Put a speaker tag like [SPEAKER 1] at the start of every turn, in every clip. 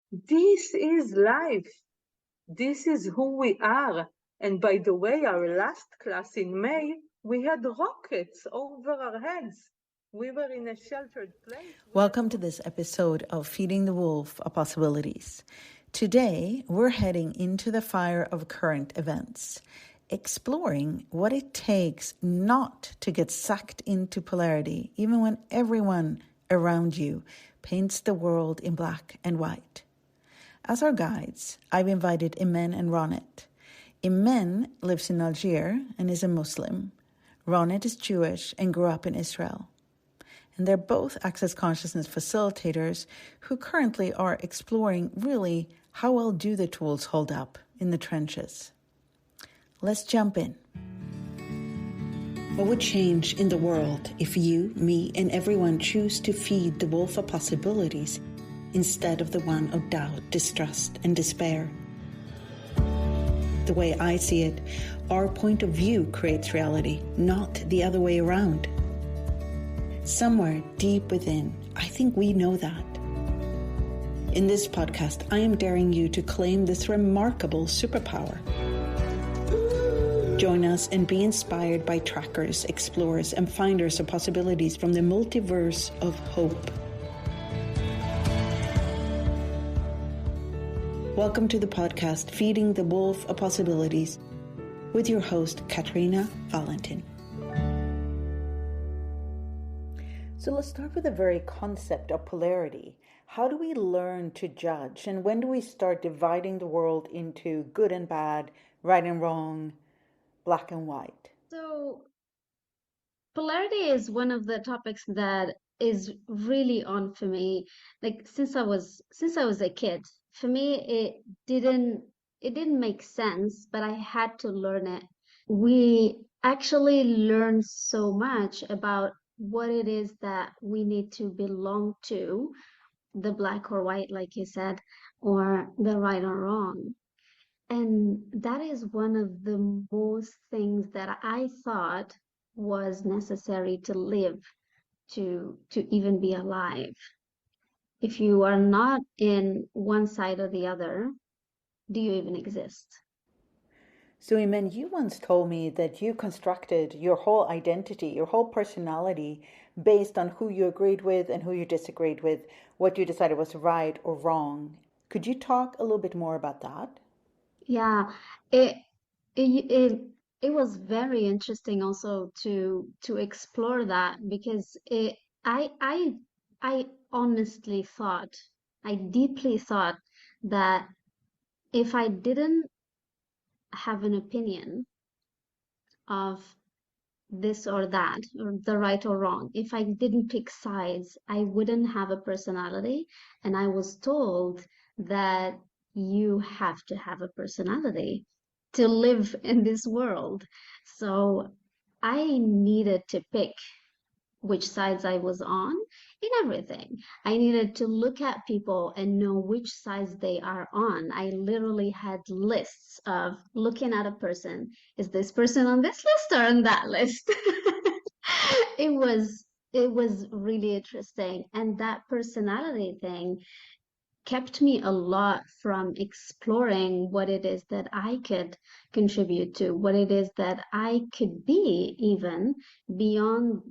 [SPEAKER 1] This is life. This is who we are. And by the way, our last class in May, we had rockets over our heads. We were in a sheltered place.
[SPEAKER 2] Welcome to this episode of Feeding the Wolf of Possibilities. Today, we're heading into the fire of current events, exploring what it takes not to get sucked into polarity, even when everyone around you paints the world in black and white. As our guides, I've invited Imene and Ronit. Imene lives in Algeria and is a Muslim. Ronit is Jewish and grew up in Israel. And they're both access consciousness facilitators who currently are exploring really how well do the tools hold up in the trenches. Let's jump in. What would change in the world if you, me, and everyone choose to feed the wolf of possibilities instead of the one of doubt, distrust, and despair? The way I see it, our point of view creates reality, not the other way around. Somewhere deep within, I think we know that. In this podcast, I am daring you to claim this remarkable superpower. Join us and be inspired by trackers, explorers, and finders of possibilities from the multiverse of hope. Welcome to the podcast, Feeding the Wolf of Possibilities, with your host, Katarina Valentin. So let's start with the very concept of polarity. How do we learn to judge? And when do we start dividing the world into good and bad, right and wrong, black and white?
[SPEAKER 3] So, polarity is one of the topics that is really on for me. Like since I was a kid, for me it didn't make sense, but I had to learn it. We actually learn so much about what it is that we need to belong to, the black or white, like you said, or the right or wrong. And that is one of the most things that I thought was necessary to live, to even be alive. If you are not in one side or the other, do you even exist?
[SPEAKER 2] So, Imen, you once told me that you constructed your whole identity, your whole personality, based on who you agreed with and who you disagreed with, what you decided was right or wrong. Could you talk a little bit more about that?
[SPEAKER 3] Yeah, it it it was very interesting also to explore that because I I I honestly thought, I deeply thought that if I didn't have an opinion of this or that, or the right or wrong, if I didn't pick sides, I wouldn't have a personality. And I was told that you have to have a personality to live in this world. So I needed to pick which sides I was on in everything. I needed to look at people and know which sides they are on. I literally had lists of looking at a person. Is this person on this list or on that list? it was really interesting. And that personality thing kept me a lot from exploring what it is that I could contribute to, what it is that I could be even beyond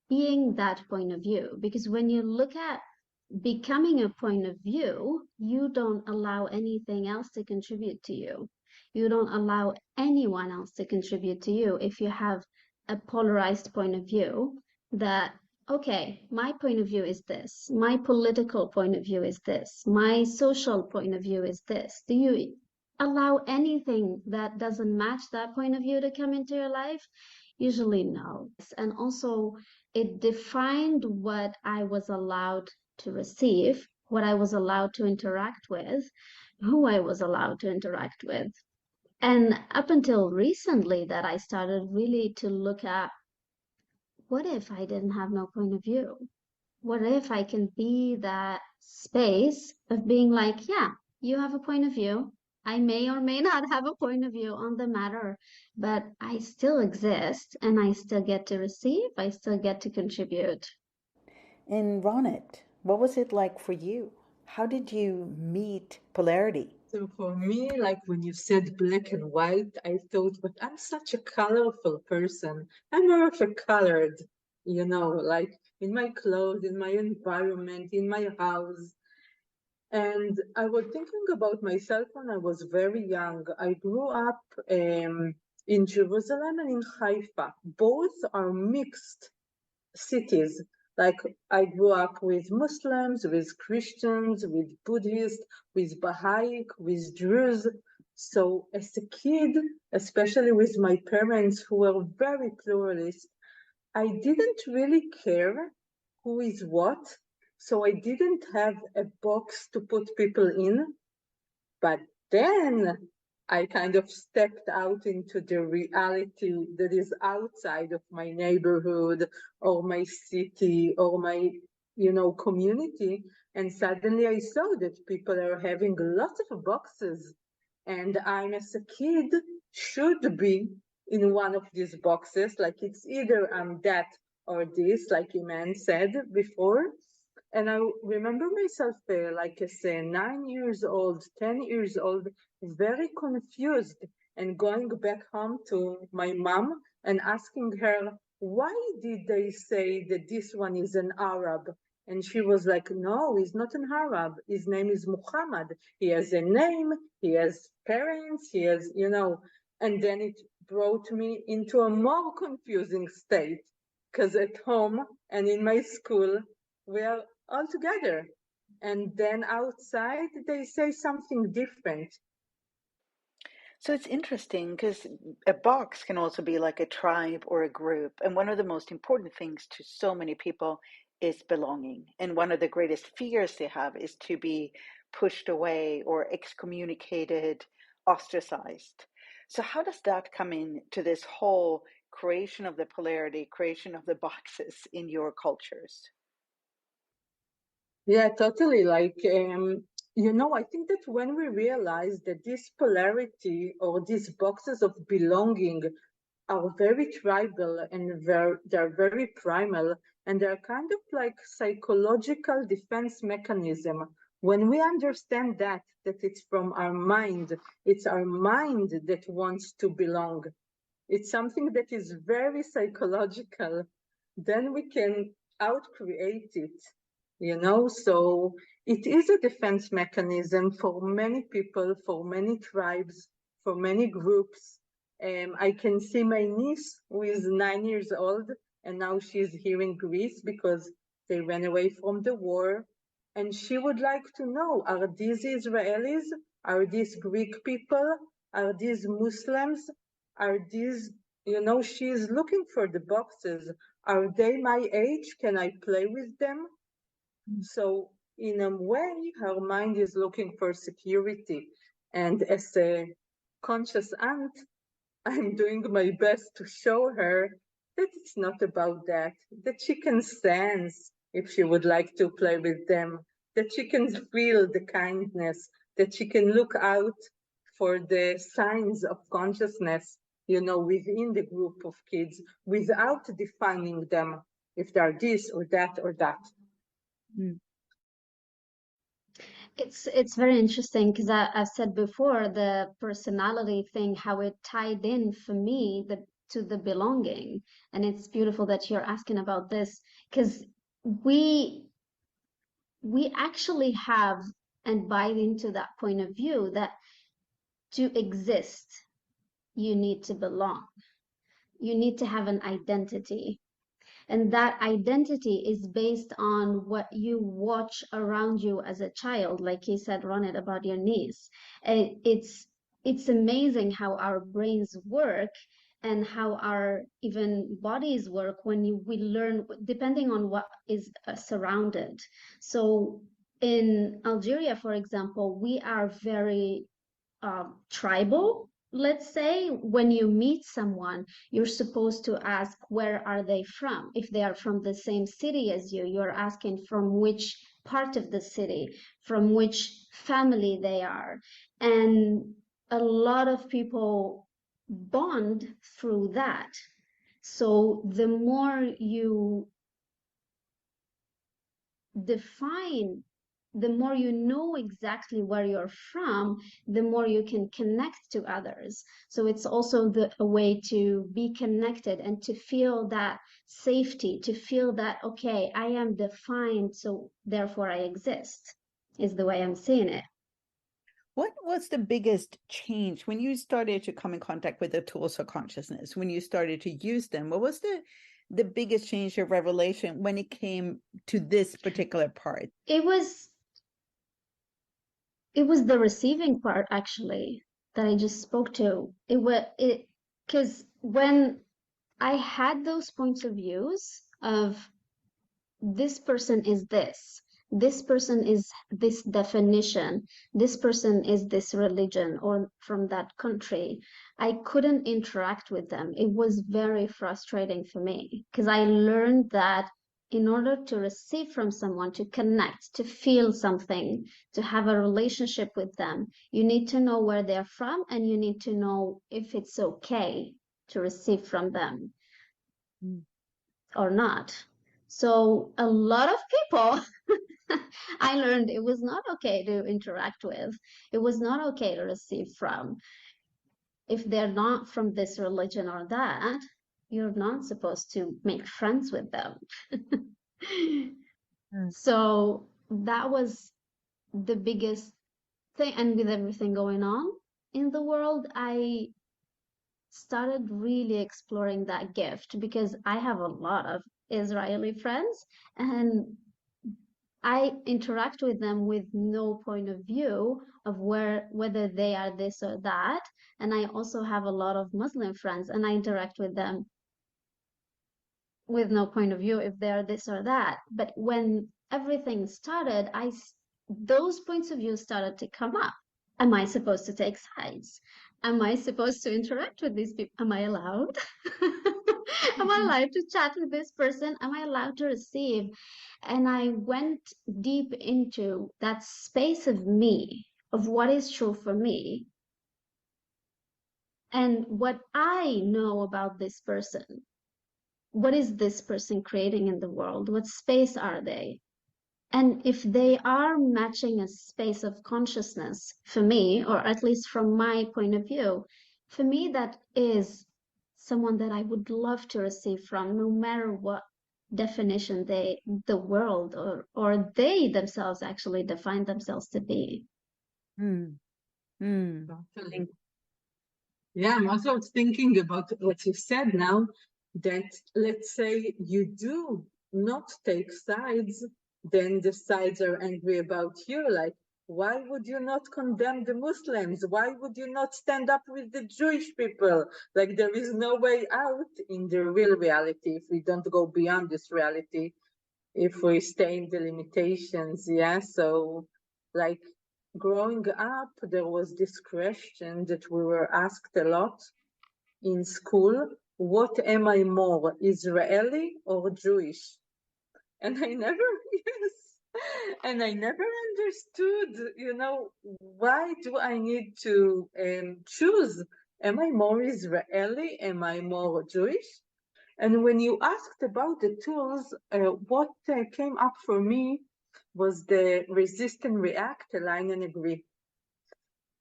[SPEAKER 3] being that point of view. Because when you look at becoming a point of view, you don't allow anything else to contribute to you. You don't allow anyone else to contribute to you if you have a polarized point of view that, okay, my point of view is this, my political point of view is this, my social point of view is this. Do you allow anything that doesn't match that point of view to come into your life? Usually, no. And also, it defined what I was allowed to receive, what I was allowed to interact with, who I was allowed to interact with. And up until recently, that I started really to look at, what if I didn't have no point of view? What if I can be that space of being like, yeah, you have a point of view. I may or may not have a point of view on the matter, but I still exist and I still get to receive, I still get to contribute.
[SPEAKER 2] And Ronit, what was it like for you? How did you meet polarity?
[SPEAKER 1] So for me, like when you said black and white, I thought, but I'm such a colorful person. I'm more of a colored, like in my clothes, in my environment, in my house. And I was thinking about myself when I was very young. I grew up in Jerusalem and in Haifa. Both are mixed cities. Like I grew up with Muslims, with Christians, with Buddhists, with Baha'i, with Druze. So as a kid, especially with my parents who were very pluralist, I didn't really care who is what. So I didn't have a box to put people in. But then I kind of stepped out into the reality that is outside of my neighborhood or my city or my, community. And suddenly I saw that people are having lots of boxes. And I'm, as a kid, should be in one of these boxes. Like it's either I'm that or this, like Imene said before. And I remember myself like as a 9 years old, 10 years old, very confused and going back home to my mom and asking her, why did they say that this one is an Arab? And she was like, no, he's not an Arab. His name is Muhammad. He has a name, he has parents, he has, and then it brought me into a more confusing state because at home and in my school, we are all together. And then outside, they say something different.
[SPEAKER 2] So it's interesting because a box can also be like a tribe or a group. And one of the most important things to so many people is belonging. And one of the greatest fears they have is to be pushed away or excommunicated, ostracized. So, how does that come into this whole creation of the polarity, creation of the boxes in your cultures?
[SPEAKER 1] Yeah, totally. Like, I think that when we realize that this polarity or these boxes of belonging are very tribal and they're very primal and they're kind of like psychological defense mechanism. When we understand that it's from our mind, it's our mind that wants to belong. It's something that is very psychological. Then we can outcreate it. So it is a defense mechanism for many people, for many tribes, for many groups. I can see my niece who is 9 years old, and now she's here in Greece because they ran away from the war. And she would like to know, are these Israelis? Are these Greek people? Are these Muslims? Are these, she's looking for the boxes. Are they my age? Can I play with them? So in a way, her mind is looking for security. And as a conscious aunt, I'm doing my best to show her that it's not about that she can sense if she would like to play with them, that she can feel the kindness, that she can look out for the signs of consciousness, within the group of kids without defining them if they're this or that or that.
[SPEAKER 2] Mm.
[SPEAKER 3] It's very interesting because I've said before the personality thing, how it tied in for me to the belonging. And it's beautiful that you're asking about this because we we actually have and buy into that point of view that to exist, you need to belong. You need to have an identity. And that identity is based on what you watch around you as a child, like you said, Ronit, about your niece. And it's amazing how our brains work and how our even bodies work when we learn, depending on what is surrounded. So in Algeria, for example, we are very tribal. Let's say when you meet someone, you're supposed to ask where are they from. If they are from the same city as you, you're asking from which part of the city, from which family they are. And a lot of people bond through that. So the more you define the more you know exactly where you're from, the more you can connect to others. So it's also a way to be connected and to feel that safety, to feel that, okay, I am defined, so therefore I exist, is the way I'm seeing it.
[SPEAKER 2] What was the biggest change when you started to come in contact with the tools of consciousness, when you started to use them? What was the biggest change of revelation when it came to this particular part?
[SPEAKER 3] It was the receiving part, actually, that I just spoke to. Because when I had those points of views of this person is this person is this definition, this person is this religion or from that country, I couldn't interact with them. It was very frustrating for me because I learned that in order to receive from someone, to connect, to feel something, to have a relationship with them, you need to know where they're from, and you need to know if it's okay to receive from them or not. So a lot of people I learned it was not okay to interact with. It was not okay to receive from. If they're not from this religion or that, you're not supposed to make friends with them. So that was the biggest thing. And with everything going on in the world, I started really exploring that gift because I have a lot of Israeli friends, and I interact with them with no point of view of whether they are this or that. And I also have a lot of Muslim friends, and I interact with them with no point of view if they are this or that. But when everything started, those points of view started to come up. Am I supposed to take sides? Am I supposed to interact with these people? Am I allowed? Am I allowed to chat with this person? Am I allowed to receive? And I went deep into that space of me, of what is true for me, and what I know about this person. What is this person creating in the world? What space are they? And if they are matching a space of consciousness for me, or at least from my point of view, for me, that is someone that I would love to receive from, no matter what definition the world or they themselves actually define themselves to be.
[SPEAKER 1] Totally. Yeah, I'm also thinking about what you said now, that let's say you do not take sides, then the sides are angry about you. Like, why would you not condemn the Muslims? Why would you not stand up with the Jewish people? Like, there is no way out in the real reality if we don't go beyond this reality, if we stay in the limitations. Yeah, so like, growing up, there was this question that we were asked a lot in school: what am I more, Israeli or Jewish? And I never, yes, and I never understood, why do I need to choose? Am I more Israeli? Am I more Jewish? And when you asked about the tools, what came up for me was the resist and react, align and agree.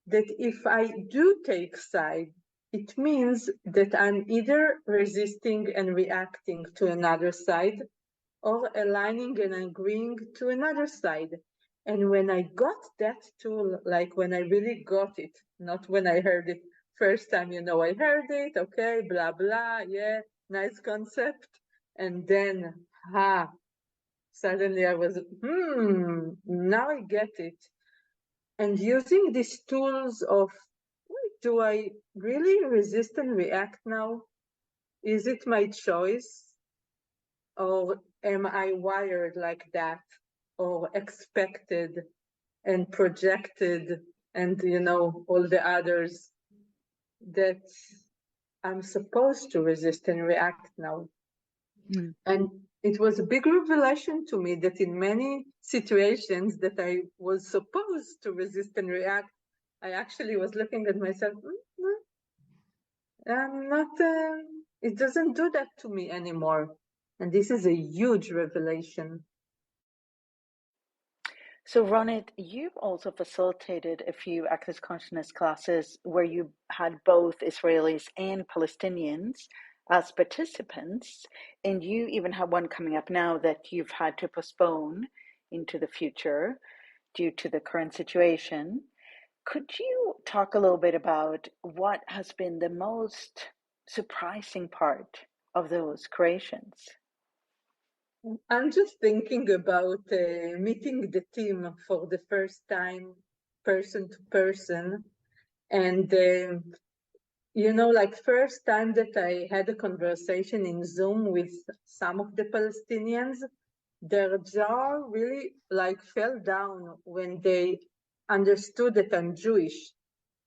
[SPEAKER 1] That if I do take side, it means that I'm either resisting and reacting to another side, or aligning and agreeing to another side. And when I got that tool, like when I really got it, not when I heard it first time, I heard it, okay, blah, blah, yeah, nice concept. And then, suddenly I was, now I get it. And using these tools of, do I really resist and react now? Is it my choice? Or am I wired like that? Or expected and projected and, all the others that I'm supposed to resist and react now? And it was a big revelation to me that in many situations that I was supposed to resist and react, I actually was looking at myself, I'm not, it doesn't do that to me anymore. And this is a huge revelation.
[SPEAKER 2] So, Ronit, you've also facilitated a few Access Consciousness classes where you had both Israelis and Palestinians as participants, and you even have one coming up now that you've had to postpone into the future due to the current situation. Could you talk a little bit about what has been the most surprising part of those creations?
[SPEAKER 1] I'm just thinking about meeting the team for the first time, person to person. And, like first time that I had a conversation in Zoom with some of the Palestinians, their jaw really like fell down when they understood that I'm Jewish,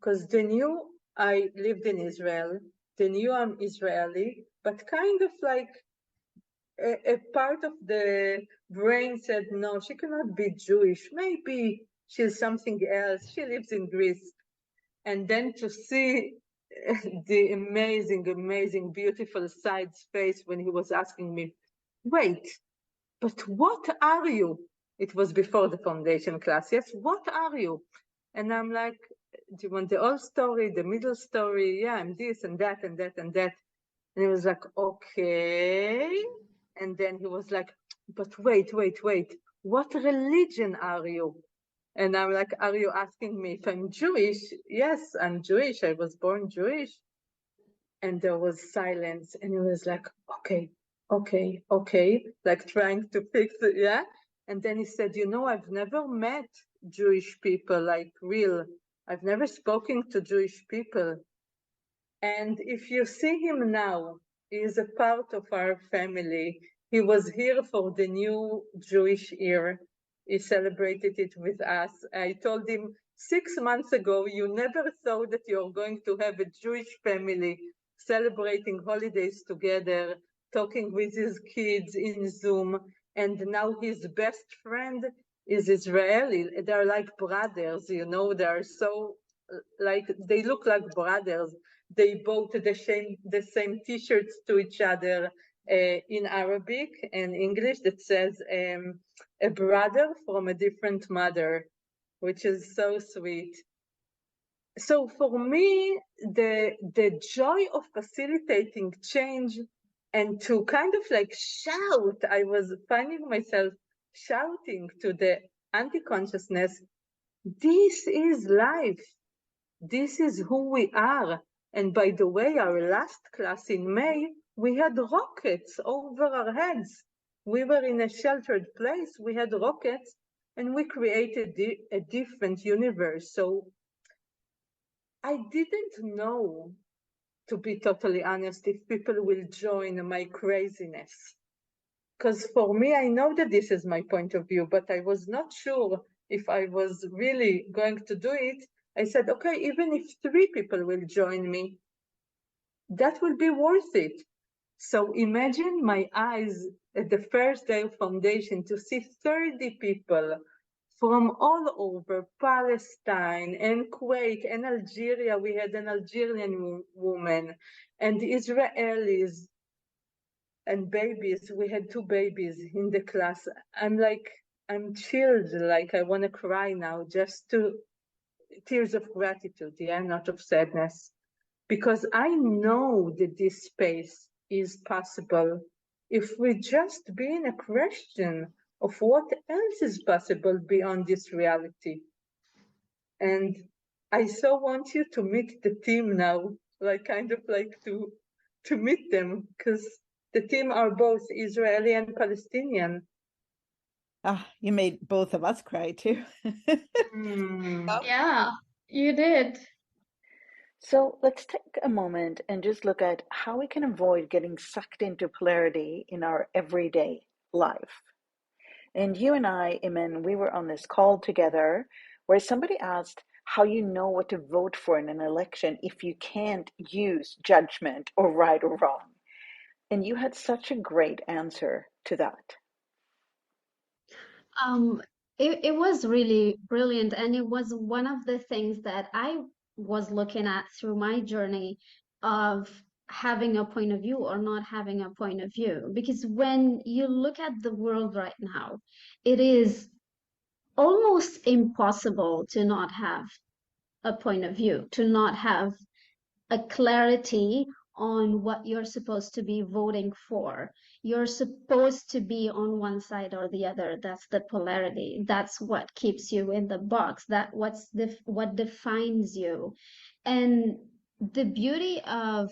[SPEAKER 1] because they knew I lived in Israel, they knew I'm Israeli, but kind of like a part of the brain said, no, she cannot be Jewish. Maybe she's something else. She lives in Greece. And then to see the amazing, amazing, beautiful side's face when he was asking me, wait, but what are you? It was before the foundation class. Yes, what are you? And I'm like, do you want the old story, the middle story? Yeah, I'm this and that and that and that. And he was like, okay. And then he was like, but wait, what religion are you? And I'm like, are you asking me if I'm Jewish? Yes, I'm Jewish. I was born Jewish. And there was silence. And he was like, okay, like trying to fix it. Yeah. And then he said, I've never met Jewish people, like real. I've never spoken to Jewish people. And if you see him now, he is a part of our family. He was here for the new Jewish year. He celebrated it with us. I told him 6 months ago, you never thought that you're going to have a Jewish family celebrating holidays together, talking with his kids in Zoom. And now his best friend is Israeli. They're like brothers, they're so like, they look like brothers. They bought the same T-shirts to each other in Arabic and English that says a brother from a different mother, which is so sweet. So for me, the joy of facilitating change and to kind of like shout, I was finding myself shouting to the anti-consciousness, this is life. This is who we are. And by the way, our last class in May, we had rockets over our heads. We were in a sheltered place, we had rockets, and we created a different universe. So I didn't know, to be totally honest, if people will join my craziness. Because for me, I know that this is my point of view, but I was not sure if I was really going to do it. I said, okay, even if 3 people will join me, that will be worth it. So imagine my eyes at the first day of foundation to see 30 people from all over Palestine and Kuwait and Algeria. We had an Algerian woman and Israelis and babies. We had 2 babies in the class. I'm chilled, like I want to cry now, just to tears of gratitude, yeah, not of sadness. Because I know that this space is possible if we just be in a question of what else is possible beyond this reality. And I so want you to meet the team now, like kind of like to meet them, because the team are both Israeli and Palestinian.
[SPEAKER 2] Ah, you made both of us cry too.
[SPEAKER 3] Yeah, you did.
[SPEAKER 2] So let's take a moment and just look at how we can avoid getting sucked into polarity in our everyday life. And you and I, Imene, we were on this call together where somebody asked how you know what to vote for in an election if you can't use judgment or right or wrong. And you had such a great answer to that.
[SPEAKER 3] It was really brilliant, and it was one of the things that I was looking at through my journey of having a point of view or not having a point of view. Because when you look at the world right now, it is almost impossible to not have a point of view, to not have a clarity on what you're supposed to be voting for. You're supposed to be on one side or the other. That's the polarity. That's what keeps you in the box. What defines you. And the beauty of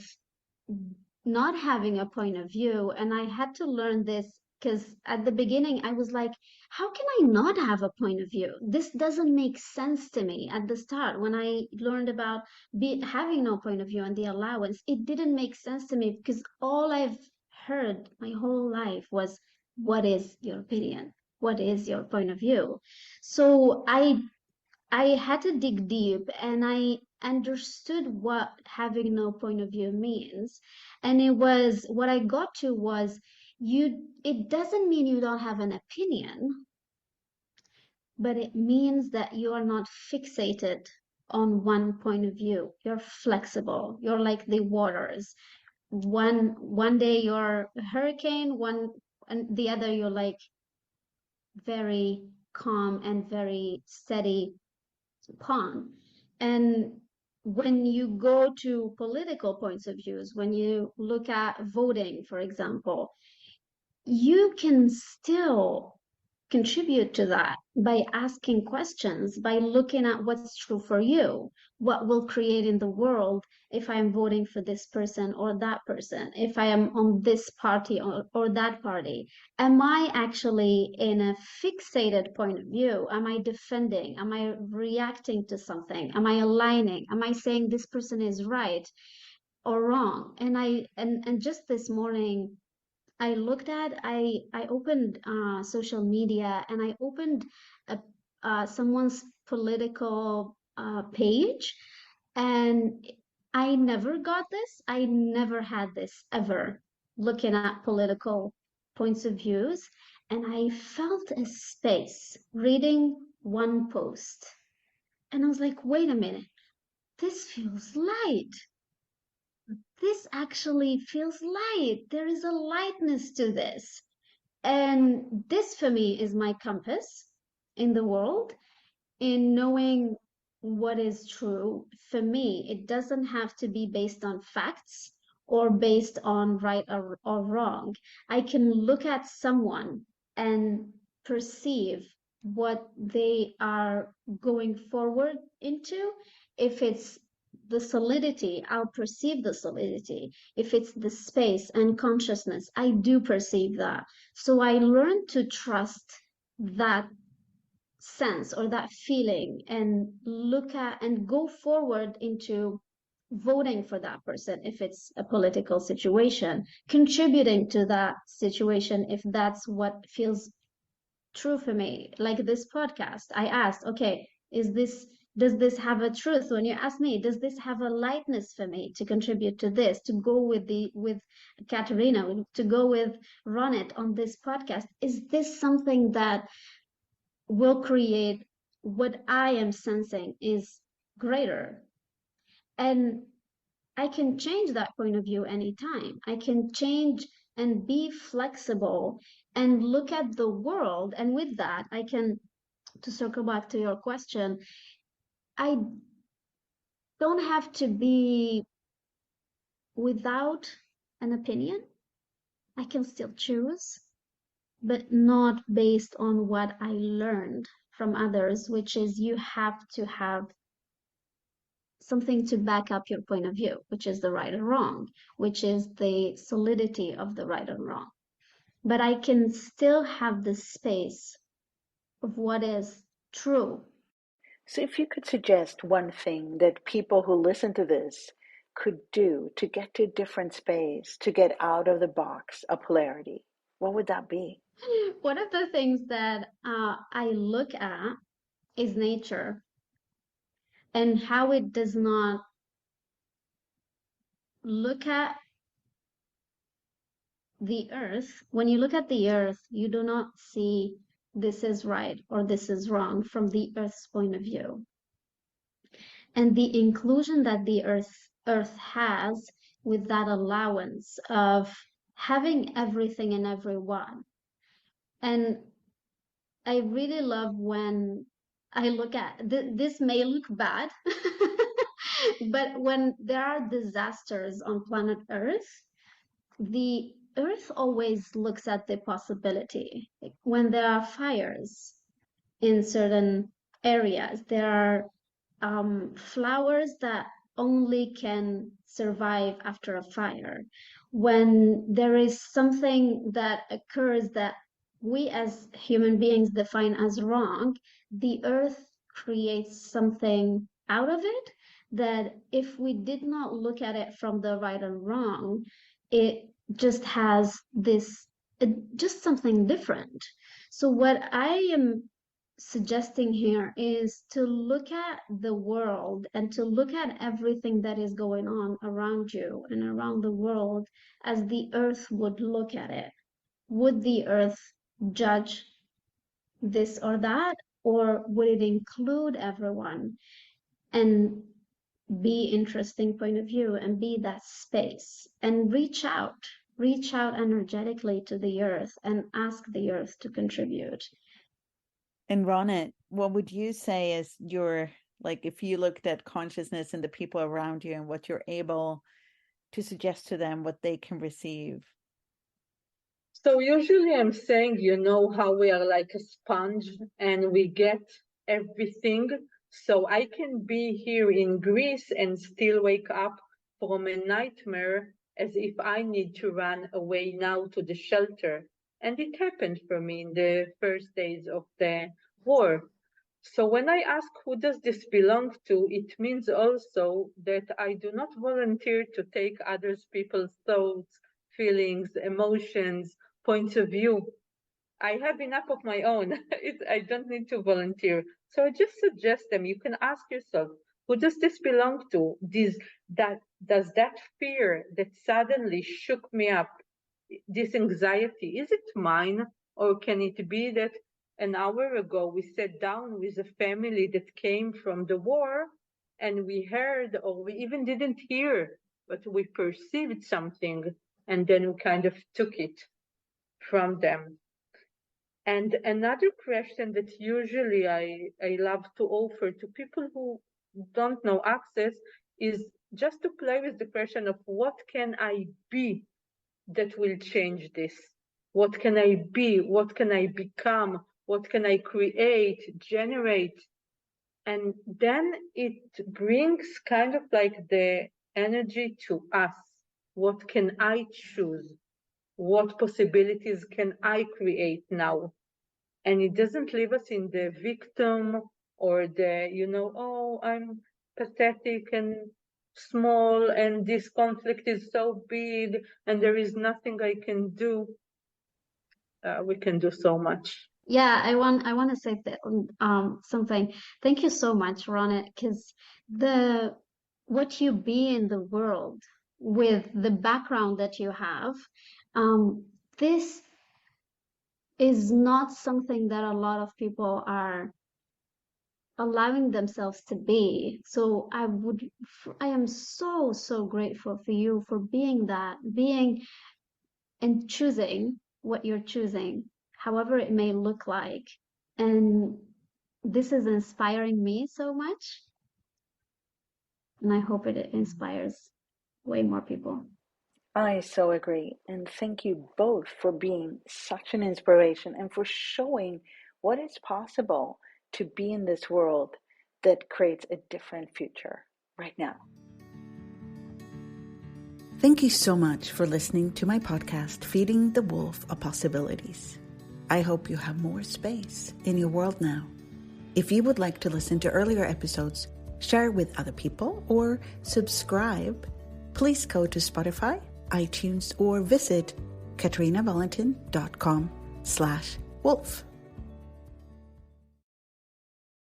[SPEAKER 3] not having a point of view, and I had to learn this because at the beginning I was like, how can I not have a point of view? This doesn't make sense to me. At the start, when I learned about having no point of view and the allowance, it didn't make sense to me because all I've heard my whole life was, what is your opinion? What is your point of view? So I had to dig deep and I understood what having no point of view means. And it was what I got to was, it doesn't mean you don't have an opinion, but it means that you are not fixated on one point of view. You're flexible. You're like the waters. One day you're a hurricane, and the other you're like very calm and very steady pond. And when you go to political points of views, when you look at voting, for example, you can still contribute to that by asking questions, by looking at what's true for you, what will create in the world if I'm voting for this person or that person, if I am on this party or that party. Am I actually in a fixated point of view? Am I defending? Am I reacting to something? Am I aligning? Am I saying this person is right or wrong? And just this morning, I opened social media and I opened someone's political page, and I never got this. I never had this ever, looking at political points of views. And I felt a space reading one post. And I was like, wait a minute, this feels light. This actually feels light. There is a lightness to this. And this for me is my compass in the world, in knowing what is true. For me, it doesn't have to be based on facts or based on right or wrong. I can look at someone and perceive what they are going forward into. If it's the solidity, I'll perceive the solidity. If it's the space and consciousness, I do perceive that. So I learned to trust that sense or that feeling and look at and go forward into voting for that person if it's a political situation, contributing to that situation if that's what feels true for me. Like this podcast, I asked, okay, does this have a truth? When you ask me, does this have a lightness for me to contribute to this, to go with Katarina, to go with Ronit on this podcast? Is this something that will create what I am sensing is greater? And I can change that point of view anytime. I can change and be flexible and look at the world. And with that, I can, to circle back to your question, I don't have to be without an opinion. I can still choose, but not based on what I learned from others, which is you have to have something to back up your point of view, which is the right or wrong, which is the solidity of the right or wrong. But I can still have the space of what is true.
[SPEAKER 2] So, if you could suggest one thing that people who listen to this could do to get to a different space, to get out of the box of polarity, what would that be?
[SPEAKER 3] One of the things that I look at is nature and how it does not look at the earth. When you look at the earth, you do not see this is right or this is wrong from the earth's point of view. And the inclusion that the earth has with that allowance of having everything and everyone. And I really love when I look at this may look bad, but when there are disasters on planet Earth, the Earth always looks at the possibility. Like when there are fires in certain areas, there are flowers that only can survive after a fire. When there is something that occurs that we as human beings define as wrong, the earth creates something out of it that if we did not look at it from the right and wrong, it just has this, just something different. So what I am suggesting here is to look at the world and to look at everything that is going on around you and around the world as the earth would look at it. Would the earth judge this or that, or would it include everyone and be interesting point of view and be that space and reach out energetically to the earth and ask the earth to contribute.
[SPEAKER 2] And Ronit, what would you say is your, like, if you looked at consciousness and the people around you and what you're able to suggest to them, what they can receive?
[SPEAKER 1] So usually I'm saying, you know how we are like a sponge and we get everything. So I can be here in Greece and still wake up from a nightmare as if I need to run away now to the shelter. And it happened for me in the first days of the war. So when I ask who does this belong to, it means also that I do not volunteer to take other people's thoughts, feelings, emotions, points of view. I have enough of my own. I don't need to volunteer. So I just suggest them. You can ask yourself, who does this belong to? Does that fear that suddenly shook me up, this anxiety, is it mine? Or can it be that an hour ago we sat down with a family that came from the war and we heard, or we even didn't hear, but we perceived something and then we kind of took it from them. And another question that usually I love to offer to people who don't know access is just to play with the question of what can I be that will change this? What can I be? What can I become? What can I create, generate? And then it brings kind of like the energy to us. What can I choose? What possibilities can I create now? And it doesn't leave us in the victim or the, oh, I'm pathetic and small and this conflict is so big and there is nothing I can do. We can do so much.
[SPEAKER 3] Yeah, I want to say that something. Thank you so much, Ronit, because what you be in the world with the background that you have, this is not something that a lot of people are allowing themselves to be. So I am so grateful for you for being and choosing what you're choosing, however it may look like. And this is inspiring me so much. And I hope it inspires way more people.
[SPEAKER 2] I so agree. And thank you both for being such an inspiration and for showing what is possible to be in this world that creates a different future right now. Thank you so much for listening to my podcast, Feeding the Wolf of Possibilities. I hope you have more space in your world now. If you would like to listen to earlier episodes, share with other people, or subscribe, please go to Spotify, iTunes, or visit KatarinaValentin.com/wolf.